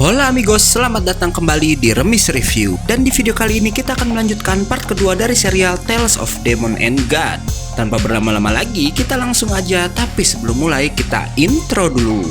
Hola amigos, selamat datang kembali di Remis Review. Dan di video kali ini kita akan melanjutkan part kedua dari serial Tales of Demon and God. Tanpa berlama-lama lagi, kita langsung aja. Tapi sebelum mulai, kita intro dulu.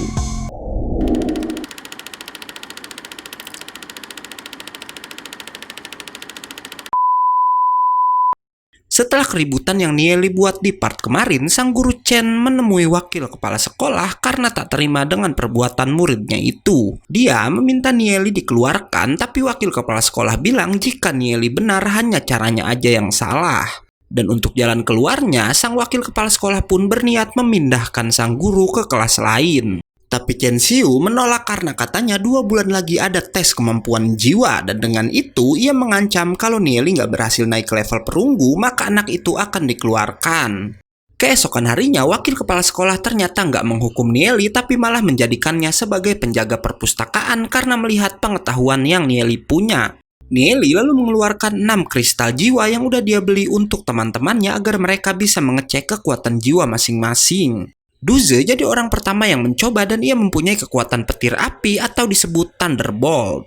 Setelah keributan yang Nieli buat di part kemarin, sang guru Chen menemui wakil kepala sekolah karena tak terima dengan perbuatan muridnya itu. Dia meminta Nieli dikeluarkan, tapi wakil kepala sekolah bilang jika Nieli benar hanya caranya aja yang salah. Dan untuk jalan keluarnya, sang wakil kepala sekolah pun berniat memindahkan sang guru ke kelas lain. Tapi Chen Xiu menolak karena katanya 2 bulan lagi ada tes kemampuan jiwa, dan dengan itu ia mengancam kalau Nieli nggak berhasil naik ke level perunggu maka anak itu akan dikeluarkan. Keesokan harinya wakil kepala sekolah ternyata nggak menghukum Nieli tapi malah menjadikannya sebagai penjaga perpustakaan karena melihat pengetahuan yang Nieli punya. Nieli lalu mengeluarkan 6 kristal jiwa yang udah dia beli untuk teman-temannya agar mereka bisa mengecek kekuatan jiwa masing-masing. Duze jadi orang pertama yang mencoba dan ia mempunyai kekuatan petir api atau disebut Thunderbolt.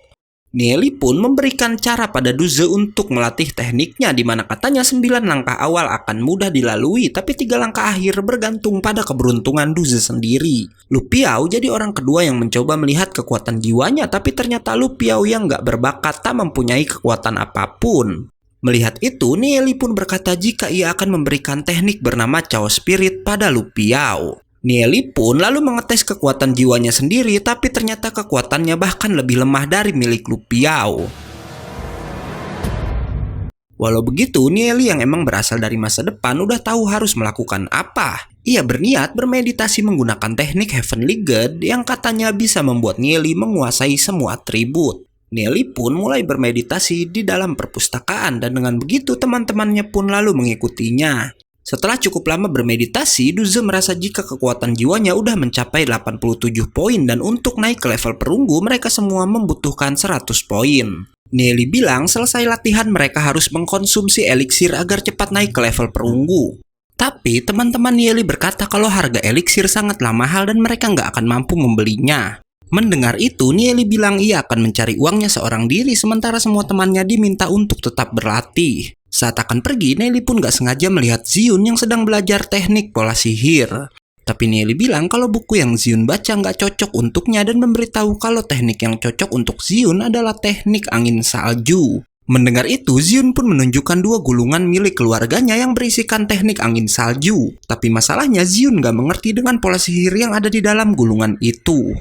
Nieli pun memberikan cara pada Duze untuk melatih tekniknya di mana katanya 9 langkah awal akan mudah dilalui tapi 3 langkah akhir bergantung pada keberuntungan Duze sendiri. Lu Piao jadi orang kedua yang mencoba melihat kekuatan jiwanya tapi ternyata Lu Piao yang gak berbakat tak mempunyai kekuatan apapun. Melihat itu, Nieli pun berkata jika ia akan memberikan teknik bernama Chao Spirit pada Lu Piao. Nieli pun lalu mengetes kekuatan jiwanya sendiri, tapi ternyata kekuatannya bahkan lebih lemah dari milik Lu Piao. Walau begitu, Nieli yang emang berasal dari masa depan udah tahu harus melakukan apa. Ia berniat bermeditasi menggunakan teknik Heavenly God yang katanya bisa membuat Nieli menguasai semua atribut. Nieli pun mulai bermeditasi di dalam perpustakaan dan dengan begitu teman-temannya pun lalu mengikutinya. Setelah cukup lama bermeditasi, Duze merasa jika kekuatan jiwanya udah mencapai 87 poin dan untuk naik ke level perunggu mereka semua membutuhkan 100 poin. Nieli bilang selesai latihan mereka harus mengkonsumsi eliksir agar cepat naik ke level perunggu. Tapi teman-teman Nieli berkata kalau harga eliksir sangatlah mahal dan mereka nggak akan mampu membelinya. Mendengar itu, Nieli bilang ia akan mencari uangnya seorang diri sementara semua temannya diminta untuk tetap berlatih. Saat akan pergi, Nieli pun gak sengaja melihat Ziun yang sedang belajar teknik pola sihir. Tapi Nieli bilang kalau buku yang Ziun baca gak cocok untuknya dan memberitahu kalau teknik yang cocok untuk Ziun adalah teknik angin salju. Mendengar itu, Ziun pun menunjukkan 2 gulungan milik keluarganya yang berisikan teknik angin salju. Tapi masalahnya Ziun gak mengerti dengan pola sihir yang ada di dalam gulungan itu.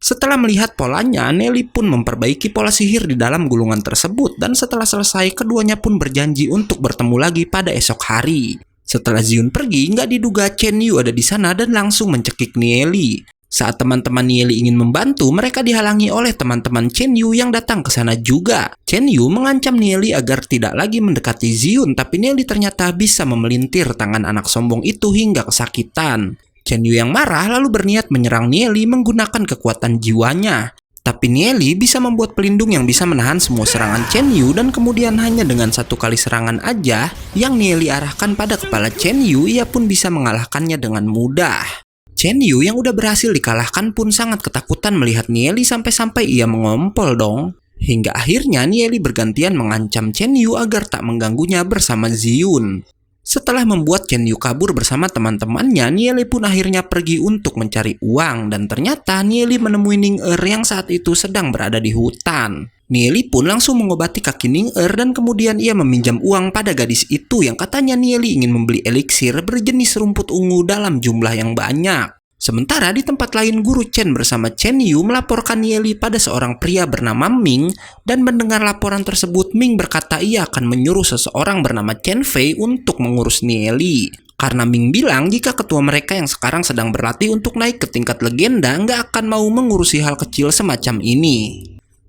Setelah melihat polanya, Nieli pun memperbaiki pola sihir di dalam gulungan tersebut dan setelah selesai, keduanya pun berjanji untuk bertemu lagi pada esok hari. Setelah Ziun pergi, nggak diduga Chen Yu ada di sana dan langsung mencekik Nieli. Saat teman-teman Nieli ingin membantu, mereka dihalangi oleh teman-teman Chen Yu yang datang ke sana juga. Chen Yu mengancam Nieli agar tidak lagi mendekati Ziun, tapi Nieli ternyata bisa memelintir tangan anak sombong itu hingga kesakitan. Chen Yu yang marah lalu berniat menyerang Nieli menggunakan kekuatan jiwanya. Tapi Nieli bisa membuat pelindung yang bisa menahan semua serangan Chen Yu dan kemudian hanya dengan 1 kali serangan aja yang Nieli arahkan pada kepala Chen Yu, ia pun bisa mengalahkannya dengan mudah. Chen Yu yang udah berhasil dikalahkan pun sangat ketakutan melihat Nieli sampai-sampai ia mengompol dong. Hingga akhirnya Nieli bergantian mengancam Chen Yu agar tak mengganggunya bersama Ziun. Setelah membuat Chen Yu kabur bersama teman-temannya, Nieli pun akhirnya pergi untuk mencari uang dan ternyata Nieli menemui Ning Er yang saat itu sedang berada di hutan. Nieli pun langsung mengobati kaki Ning Er dan kemudian ia meminjam uang pada gadis itu yang katanya Nieli ingin membeli eliksir berjenis rumput ungu dalam jumlah yang banyak. Sementara di tempat lain, guru Chen bersama Chen Yu melaporkan Nieli pada seorang pria bernama Ming dan mendengar laporan tersebut, Ming berkata ia akan menyuruh seseorang bernama Chen Fei untuk mengurus Nieli. Karena Ming bilang jika ketua mereka yang sekarang sedang berlatih untuk naik ke tingkat legenda nggak akan mau mengurusi hal kecil semacam ini.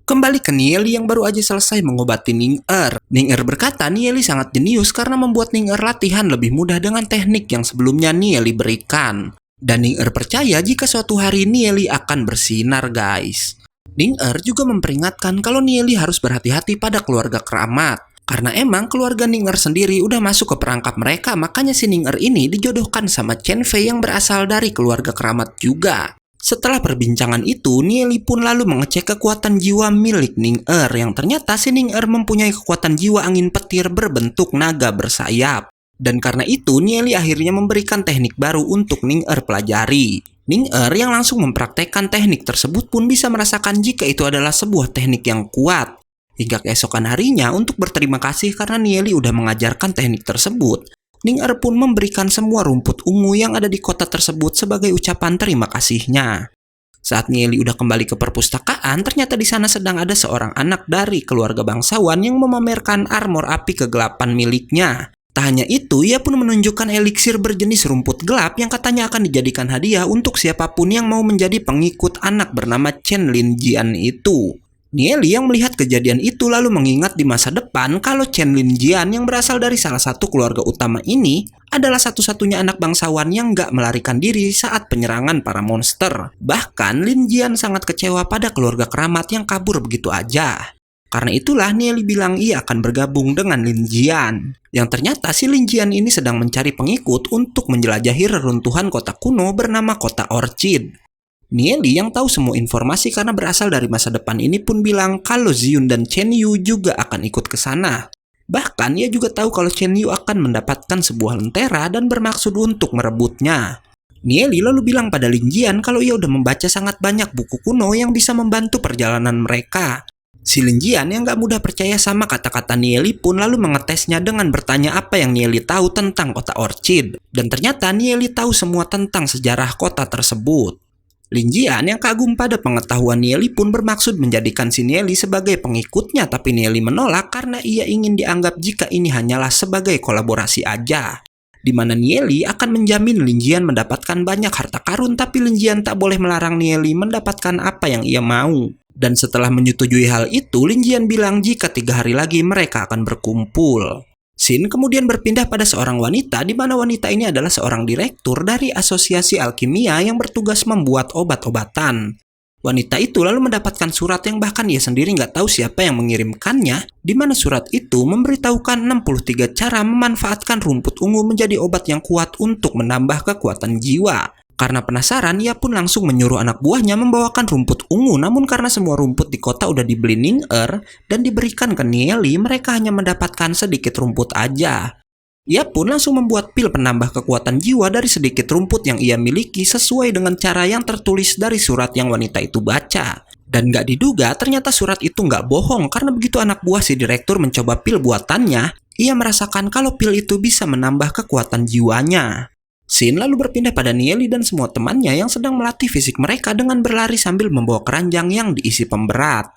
Kembali ke Nieli yang baru aja selesai mengobati Ning Er. Ning Er berkata Nieli sangat jenius karena membuat Ning Er latihan lebih mudah dengan teknik yang sebelumnya Nieli berikan. Dan Ning Er percaya jika suatu hari Nieli akan bersinar guys. Ning Er juga memperingatkan kalau Nieli harus berhati-hati pada keluarga keramat. Karena emang keluarga Ning Er sendiri udah masuk ke perangkap mereka, makanya si Ning Er ini dijodohkan sama Chen Fei yang berasal dari keluarga keramat juga. Setelah perbincangan itu, Nieli pun lalu mengecek kekuatan jiwa milik Ning-Er yang ternyata si Ning-Er mempunyai kekuatan jiwa angin petir berbentuk naga bersayap. Dan karena itu, Nieli akhirnya memberikan teknik baru untuk Ning-Er pelajari. Ning-Er yang langsung mempraktekkan teknik tersebut pun bisa merasakan jika itu adalah sebuah teknik yang kuat. Hingga keesokan harinya, untuk berterima kasih karena Nieli udah mengajarkan teknik tersebut, Ning-Er pun memberikan semua rumput ungu yang ada di kota tersebut sebagai ucapan terima kasihnya. Saat Nieli udah kembali ke perpustakaan, ternyata di sana sedang ada seorang anak dari keluarga bangsawan yang memamerkan armor api kegelapan miliknya. Tak hanya itu, ia pun menunjukkan eliksir berjenis rumput gelap yang katanya akan dijadikan hadiah untuk siapapun yang mau menjadi pengikut anak bernama Chen Lin Jian itu. Nieli yang melihat kejadian itu lalu mengingat di masa depan kalau Chen Lin Jian yang berasal dari salah satu keluarga utama ini adalah satu-satunya anak bangsawan yang gak melarikan diri saat penyerangan para monster. Bahkan Lin Jian sangat kecewa pada keluarga keramat yang kabur begitu aja. Karena itulah Nieli bilang ia akan bergabung dengan Lin Jian. Yang ternyata si Lin Jian ini sedang mencari pengikut untuk menjelajahi reruntuhan kota kuno bernama kota Orchid. Nieli yang tahu semua informasi karena berasal dari masa depan ini pun bilang kalau Ziun dan Chen Yu juga akan ikut ke sana. Bahkan ia juga tahu kalau Chen Yu akan mendapatkan sebuah lentera dan bermaksud untuk merebutnya. Nieli lalu bilang pada Lin Jian kalau ia udah membaca sangat banyak buku kuno yang bisa membantu perjalanan mereka. Si Lin Jian yang gak mudah percaya sama kata-kata Nieli pun lalu mengetesnya dengan bertanya apa yang Nieli tahu tentang kota Orchid. Dan ternyata Nieli tahu semua tentang sejarah kota tersebut. Lin Jian yang kagum pada pengetahuan Nieli pun bermaksud menjadikan si Nieli sebagai pengikutnya, tapi Nieli menolak karena ia ingin dianggap jika ini hanyalah sebagai kolaborasi aja. Di mana Nieli akan menjamin Lin Jian mendapatkan banyak harta karun, tapi Lin Jian tak boleh melarang Nieli mendapatkan apa yang ia mau. Dan setelah menyetujui hal itu, Lin Jian bilang jika 3 hari lagi mereka akan berkumpul. Scene kemudian berpindah pada seorang wanita di mana wanita ini adalah seorang direktur dari asosiasi alkimia yang bertugas membuat obat-obatan. Wanita itu lalu mendapatkan surat yang bahkan ia sendiri nggak tahu siapa yang mengirimkannya, di mana surat itu memberitahukan 63 cara memanfaatkan rumput ungu menjadi obat yang kuat untuk menambah kekuatan jiwa. Karena penasaran, ia pun langsung menyuruh anak buahnya membawakan rumput ungu, namun karena semua rumput di kota udah dibeli Ning-Er dan diberikan ke Nieli, mereka hanya mendapatkan sedikit rumput aja. Ia pun langsung membuat pil penambah kekuatan jiwa dari sedikit rumput yang ia miliki sesuai dengan cara yang tertulis dari surat yang wanita itu baca. Dan gak diduga, ternyata surat itu gak bohong karena begitu anak buah si direktur mencoba pil buatannya, ia merasakan kalau pil itu bisa menambah kekuatan jiwanya. Scene lalu berpindah pada Nieli dan semua temannya yang sedang melatih fisik mereka dengan berlari sambil membawa keranjang yang diisi pemberat.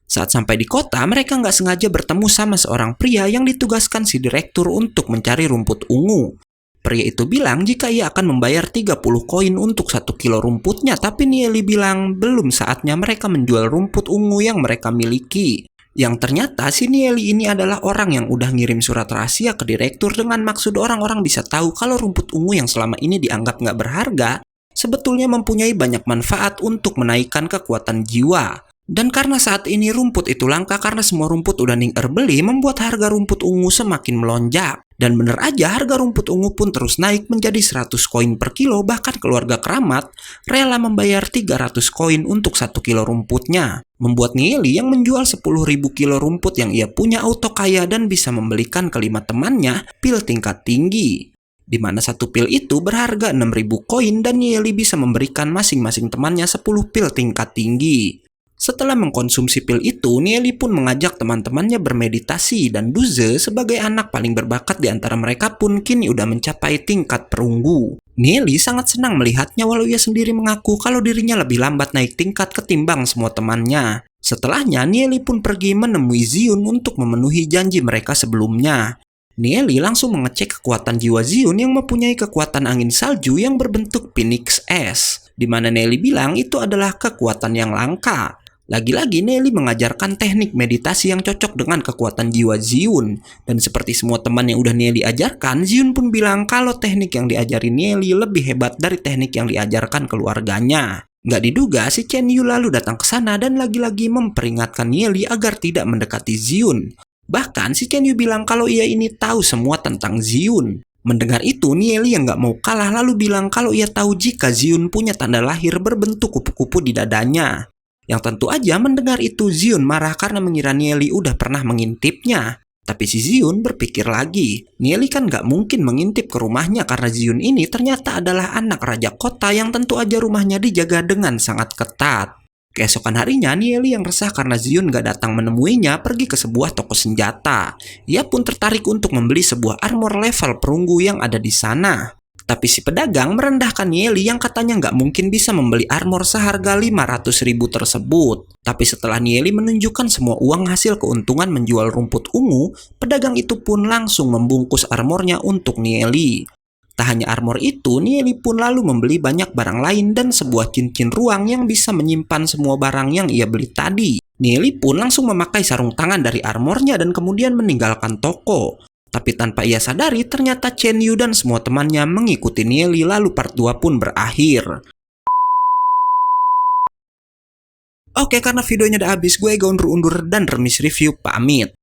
Saat sampai di kota, mereka nggak sengaja bertemu sama seorang pria yang ditugaskan si direktur untuk mencari rumput ungu. Pria itu bilang jika ia akan membayar 30 koin untuk 1 kilo rumputnya, tapi Nieli bilang belum saatnya mereka menjual rumput ungu yang mereka miliki. Yang ternyata si Nieli ini adalah orang yang udah ngirim surat rahasia ke direktur dengan maksud orang-orang bisa tahu kalau rumput ungu yang selama ini dianggap nggak berharga sebetulnya mempunyai banyak manfaat untuk menaikkan kekuatan jiwa. Dan karena saat ini rumput itu langka karena semua rumput udah Ning-Er beli, membuat harga rumput ungu semakin melonjak. Dan bener aja harga rumput ungu pun terus naik menjadi 100 koin per kilo, bahkan keluarga keramat rela membayar 300 koin untuk 1 kilo rumputnya. Membuat Nieli yang menjual 10.000 kilo rumput yang ia punya auto kaya dan bisa membelikan kelima temannya pil tingkat tinggi. Di mana satu pil itu berharga 6.000 koin dan Nieli bisa memberikan masing-masing temannya 10 pil tingkat tinggi. Setelah mengkonsumsi pil itu, Nieli pun mengajak teman-temannya bermeditasi dan Duze sebagai anak paling berbakat di antara mereka pun kini udah mencapai tingkat perunggu. Nieli sangat senang melihatnya walau ia sendiri mengaku kalau dirinya lebih lambat naik tingkat ketimbang semua temannya. Setelahnya, Nieli pun pergi menemui Ziun untuk memenuhi janji mereka sebelumnya. Nieli langsung mengecek kekuatan jiwa Ziun yang mempunyai kekuatan angin salju yang berbentuk Phoenix S, di mana Nieli bilang itu adalah kekuatan yang langka. Lagi-lagi Nieli mengajarkan teknik meditasi yang cocok dengan kekuatan jiwa Ziun. Dan seperti semua teman yang udah Nieli ajarkan, Ziun pun bilang kalau teknik yang diajari Nieli lebih hebat dari teknik yang diajarkan keluarganya. Nggak diduga si Chen Yu lalu datang ke sana dan lagi-lagi memperingatkan Nieli agar tidak mendekati Ziun. Bahkan si Chen Yu bilang kalau ia ini tahu semua tentang Ziun. Mendengar itu, Nieli yang nggak mau kalah lalu bilang kalau ia tahu jika Ziun punya tanda lahir berbentuk kupu-kupu di dadanya. Yang tentu aja mendengar itu Ziun marah karena mengira Nieli udah pernah mengintipnya. Tapi si Ziun berpikir lagi, Nieli kan nggak mungkin mengintip ke rumahnya karena Ziun ini ternyata adalah anak raja kota yang tentu aja rumahnya dijaga dengan sangat ketat. Keesokan harinya, Nieli yang resah karena Ziun nggak datang menemuinya pergi ke sebuah toko senjata. Ia pun tertarik untuk membeli sebuah armor level perunggu yang ada di sana. Tapi si pedagang merendahkan Nieli yang katanya nggak mungkin bisa membeli armor seharga 500.000 tersebut. Tapi setelah Nieli menunjukkan semua uang hasil keuntungan menjual rumput ungu, pedagang itu pun langsung membungkus armornya untuk Nieli. Tak hanya armor itu, Nieli pun lalu membeli banyak barang lain dan sebuah cincin ruang yang bisa menyimpan semua barang yang ia beli tadi. Nieli pun langsung memakai sarung tangan dari armornya dan kemudian meninggalkan toko. Tapi tanpa ia sadari, ternyata Chen Yu dan semua temannya mengikuti Nieli lalu part 2 pun berakhir. Oke, karena videonya udah habis, gue Ega undur-undur dan Remis Review pamit.